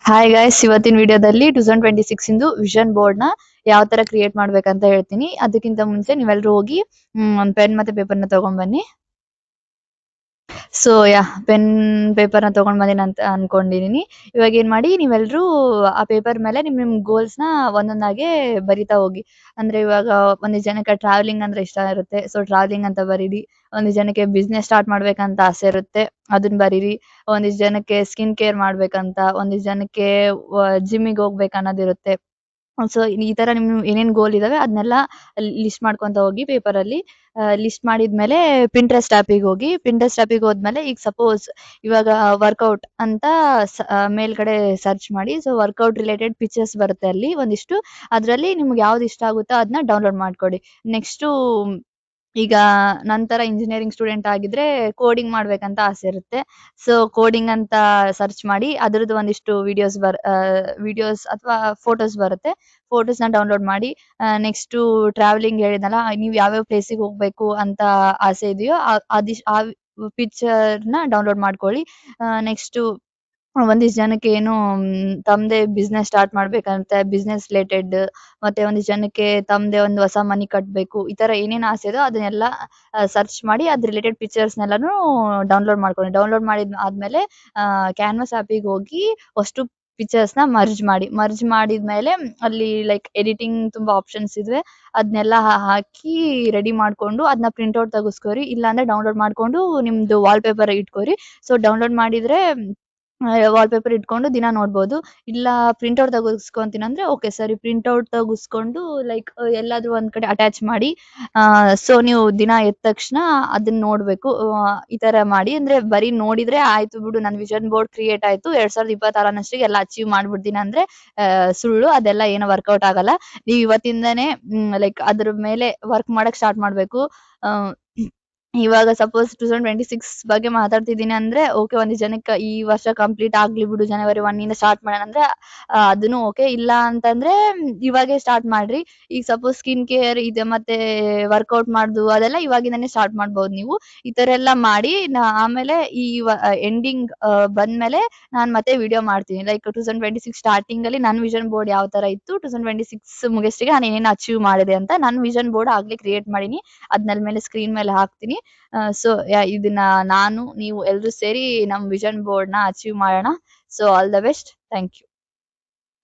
Hi guys, ಇವತ್ತಿನ ವಿಡಿಯೋದಲ್ಲಿ 2026 ಇಂದು vision board ನ ಯಾವ ತರ ಕ್ರಿಯೇಟ್ ಮಾಡ್ಬೇಕಂತ ಹೇಳ್ತೀನಿ. ಅದಕ್ಕಿಂತ ಮುಂಚೆ ನೀವೆಲ್ಲರೂ ಹೋಗಿ ಒಂದು ಪೆನ್ ಮತ್ತೆ ಪೇಪರ್ ನ ತಗೊಂಡ್ ಬನ್ನಿ. ಸೊ ಪೆನ್ ಪೇಪರ್ ನ ತಗೊಂಡ್ ಬಂದಿನಿ ಅಂತ ಅನ್ಕೊಂಡಿದೀನಿ. ಇವಾಗ ಏನ್ ಮಾಡಿ, ನೀವೆಲ್ಲರೂ ಆ ಪೇಪರ್ ಮೇಲೆ ನಿಮ್ ಗೋಲ್ಸ್ ನ ಒಂದೊಂದಾಗೆ ಬರಿತಾ ಹೋಗಿ. ಅಂದ್ರೆ ಇವಾಗ ಒಂದಿಷ್ಟು ಜನಕ್ಕೆ ಟ್ರಾವೆಲಿಂಗ್ ಅಂದ್ರೆ ಇಷ್ಟ ಇರುತ್ತೆ, ಸೊ ಟ್ರಾವೆಲಿಂಗ್ ಅಂತ ಬರೀರಿ. ಒಂದಿಷ್ಟು ಜನಕ್ಕೆ ಬಿಸ್ನೆಸ್ ಸ್ಟಾರ್ಟ್ ಮಾಡ್ಬೇಕಂತ ಆಸೆ ಇರುತ್ತೆ, ಅದನ್ನ ಬರೀರಿ. ಒಂದಿಷ್ಟು ಜನಕ್ಕೆ ಸ್ಕಿನ್ ಕೇರ್ ಮಾಡ್ಬೇಕಂತ, ಒಂದಿಷ್ಟು ಜನಕ್ಕೆ ಜಿಮ್ಮಿಗೆ ಹೋಗ್ಬೇಕು ಅನ್ನೋದಿರುತ್ತೆ. ಸೊ ಈ ತರ ನಿಮ್ ಏನೇನ್ ಗೋಲ್ ಇದಾವೆ ಅದನ್ನೆಲ್ಲ ಲಿಸ್ಟ್ ಮಾಡ್ಕೊಂತ ಹೋಗಿ ಪೇಪರ್ ಅಲ್ಲಿ. ಲಿಸ್ಟ್ ಮಾಡಿದ್ಮೇಲೆ ಪಿಂಟ್ರೆಸ್ಟ್ ಆಪಿಗೆ ಹೋಗಿ. ಪಿಂಟ್ರೆಸ್ಟ್ ಆಪಿಗೆ ಹೋದ್ಮೇಲೆ, ಈಗ ಸಪೋಸ್ ಇವಾಗ ವರ್ಕೌಟ್ ಅಂತ ಮೇಲ್ಗಡೆ ಸರ್ಚ್ ಮಾಡಿ. ಸೊ ವರ್ಕೌಟ್ ರಿಲೇಟೆಡ್ ಪಿಕ್ಚರ್ಸ್ ಬರುತ್ತೆ ಅಲ್ಲಿ ಒಂದಿಷ್ಟು. ಅದ್ರಲ್ಲಿ ನಿಮ್ಗೆ ಯಾವ್ದು ಇಷ್ಟ ಆಗುತ್ತೋ ಅದನ್ನ ಡೌನ್ಲೋಡ್ ಮಾಡ್ಕೊಡಿ. ನೆಕ್ಸ್ಟ್, ಈಗ ನಂತರ ಇಂಜಿನಿಯರಿಂಗ್ ಸ್ಟೂಡೆಂಟ್ ಆಗಿದ್ರೆ ಕೋಡಿಂಗ್ ಮಾಡ್ಬೇಕಂತ ಆಸೆ ಇರುತ್ತೆ. ಸೊ ಕೋಡಿಂಗ್ ಅಂತ ಸರ್ಚ್ ಮಾಡಿ ಅದ್ರದ್ದು ಒಂದಿಷ್ಟು ವಿಡಿಯೋಸ್ ಅಥವಾ ಫೋಟೋಸ್ ಬರುತ್ತೆ. ಫೋಟೋಸ್ ನ ಡೌನ್ಲೋಡ್ ಮಾಡಿ. ನೆಕ್ಸ್ಟ್, ಟ್ರಾವೆಲಿಂಗ್ ಹೇಳಿದ್ನಲ್ಲ, ನೀವು ಯಾವ್ಯಾವ ಪ್ಲೇಸಿಗೆ ಹೋಗ್ಬೇಕು ಅಂತ ಆಸೆ ಇದೆಯೋ ಆ ಪಿಕ್ಚರ್ ನ ಡೌನ್ಲೋಡ್ ಮಾಡ್ಕೊಳ್ಳಿ. ನೆಕ್ಸ್ಟ್, ಒಂದಿಷ್ಟು ಜನಕ್ಕೆ ಏನು ತಮ್ಮದೇ ಬಿಸ್ನೆಸ್ ಸ್ಟಾರ್ಟ್ ಮಾಡ್ಬೇಕಂತೆ, ಬಿಸ್ನೆಸ್ ರಿಲೇಟೆಡ್. ಮತ್ತೆ ಒಂದಿಷ್ಟು ಜನಕ್ಕೆ ತಮ್ಮದೇ ಒಂದು ಹೊಸ ಮನಿ ಕಟ್ಟಬೇಕು. ಈ ತರ ಏನೇನ್ ಆಸೆ ಇದೋ ಅದನ್ನೆಲ್ಲ ಸರ್ಚ್ ಮಾಡಿ ಅದ್ ರಿಲೇಟೆಡ್ ಪಿಕ್ಚರ್ಸ್ನೆಲ್ಲಾನು ಡೌನ್ಲೋಡ್ ಮಾಡ್ಕೊಳ್ಳಿ. ಡೌನ್ಲೋಡ್ ಆದ್ಮೇಲೆ ಕ್ಯಾನ್ವಾಸ್ ಆಪಿಗೆ ಹೋಗಿ ಅಷ್ಟು ಪಿಕ್ಚರ್ಸ್ ನ ಮರ್ಜ್ ಮಾಡಿದ್ಮೇಲೆ ಅಲ್ಲಿ ಲೈಕ್ ಎಡಿಟಿಂಗ್ ತುಂಬಾ ಆಪ್ಷನ್ಸ್ ಇದ್ವೆ. ಅದನ್ನೆಲ್ಲ ಹಾಕಿ ರೆಡಿ ಮಾಡ್ಕೊಂಡು ಅದನ್ನ ಪ್ರಿಂಟ್ ಔಟ್ ತೆಗಿಸ್ಕೊರಿ. ಇಲ್ಲಾಂದ್ರೆ ಡೌನ್ಲೋಡ್ ಮಾಡ್ಕೊಂಡು ನಿಮ್ದು ವಾಲ್ ಪೇಪರ್ ಇಟ್ಕೋರಿ. ಸೊ ಡೌನ್ಲೋಡ್ ಮಾಡಿದ್ರೆ ವಾಲ್ ಪೇಪರ್ ಇಟ್ಕೊಂಡು ದಿನ ನೋಡ್ಬೋದು. ಇಲ್ಲ ಪ್ರಿಂಟ್ ಔಟ್ ತೆಗಿಸ್ಕೊಂತೀನಿ ಅಂದ್ರೆ ಓಕೆ ಸರಿ, ಪ್ರಿಂಟ್ ಔಟ್ ತೆಗಿಸ್ಕೊಂಡು ಲೈಕ್ ಎಲ್ಲಾದ್ರೂ ಒಂದ್ ಕಡೆ ಅಟ್ಯಾಚ್ ಮಾಡಿ. ಸೊ ನೀವು ದಿನ ಎದ್ದ ತಕ್ಷಣ ಅದನ್ನ ನೋಡ್ಬೇಕು. ಈ ತರ ಮಾಡಿ. ಅಂದ್ರೆ ಬರೀ ನೋಡಿದ್ರೆ ಆಯ್ತು ಬಿಡು, ನನ್ ವಿಷನ್ ಬೋರ್ಡ್ ಕ್ರಿಯೇಟ್ ಆಯ್ತು 2026 ಎಲ್ಲ ಅಚೀವ್ ಮಾಡ್ಬಿಡ್ತೀನಿ ಅಂದ್ರೆ ಸುಳ್ಳು. ಅದೆಲ್ಲ ಏನೋ ವರ್ಕೌಟ್ ಆಗಲ್ಲ. ನೀವ್ ಇವತ್ತಿಂದಾನೇ ಲೈಕ್ ಅದ್ರ ಮೇಲೆ ವರ್ಕ್ ಮಾಡಕ್ ಸ್ಟಾರ್ಟ್ ಮಾಡ್ಬೇಕು. ಇವಾಗ ಸಪೋಸ್ 2026 ಬಗ್ಗೆ ಮಾತಾಡ್ತಿದ್ದೀನಿ ಅಂದ್ರೆ ಓಕೆ, ಒಂದಿಷ್ಟು ಜನಕ್ಕೆ ಈ ವರ್ಷ ಕಂಪ್ಲೀಟ್ ಆಗ್ಲಿ ಬಿಡು, ಜನವರಿ 1 ಇಂದ ಸ್ಟಾರ್ಟ್ ಮಾಡೋಣ ಅಂದ್ರೆ ಅದನ್ನು ಓಕೆ. ಇಲ್ಲ ಅಂತಂದ್ರೆ ಇವಾಗೆ ಸ್ಟಾರ್ಟ್ ಮಾಡ್ರಿ. ಈಗ ಸಪೋಸ್ ಸ್ಕಿನ್ ಕೇರ್ ಇದೆ ಮತ್ತೆ ವರ್ಕೌಟ್ ಮಾಡುದು ಅದೆಲ್ಲ ಇವಾಗಿಂದಾನೇ ಸ್ಟಾರ್ಟ್ ಮಾಡ್ಬೋದು ನೀವು. ಈ ತರ ಎಲ್ಲ ಮಾಡಿ ಆಮೇಲೆ ಈ ಎಂಡಿಂಗ್ ಬಂದ್ಮೇಲೆ ನಾನ್ ಮತ್ತೆ ವಿಡಿಯೋ ಮಾಡ್ತೀನಿ. ಲೈಕ್ 2026 ಸ್ಟಾರ್ಟಿಂಗ್ ಅಲ್ಲಿ ನನ್ನ ವಿಷನ್ ಬೋರ್ಡ್ ಯಾವ ತರ ಇತ್ತು, 2026 ಮುಗಿಸ್ಟಿಗೆ ನಾನು ಏನೇನು ಅಚೀವ್ ಮಾಡಿದೆ ಅಂತ ನನ್ನ ವಿಷನ್ ಬೋರ್ಡ್ ಆಗ್ಲೇ ಕ್ರಿಯೇಟ್ ಮಾಡೀನಿ. ಅದ್ನ ಮೇಲೆ ಸ್ಕ್ರೀನ್ ಮೇಲೆ ಹಾಕ್ತೀನಿ. ಸೊ ಇದನ್ನ ನೀವು ಎಲ್ರು ಸೇರಿ ನಮ್ ವಿಷನ್ ಬೋರ್ಡ್ ನ ಅಚೀವ್ ಮಾಡೋಣ. So all the best. Thank you.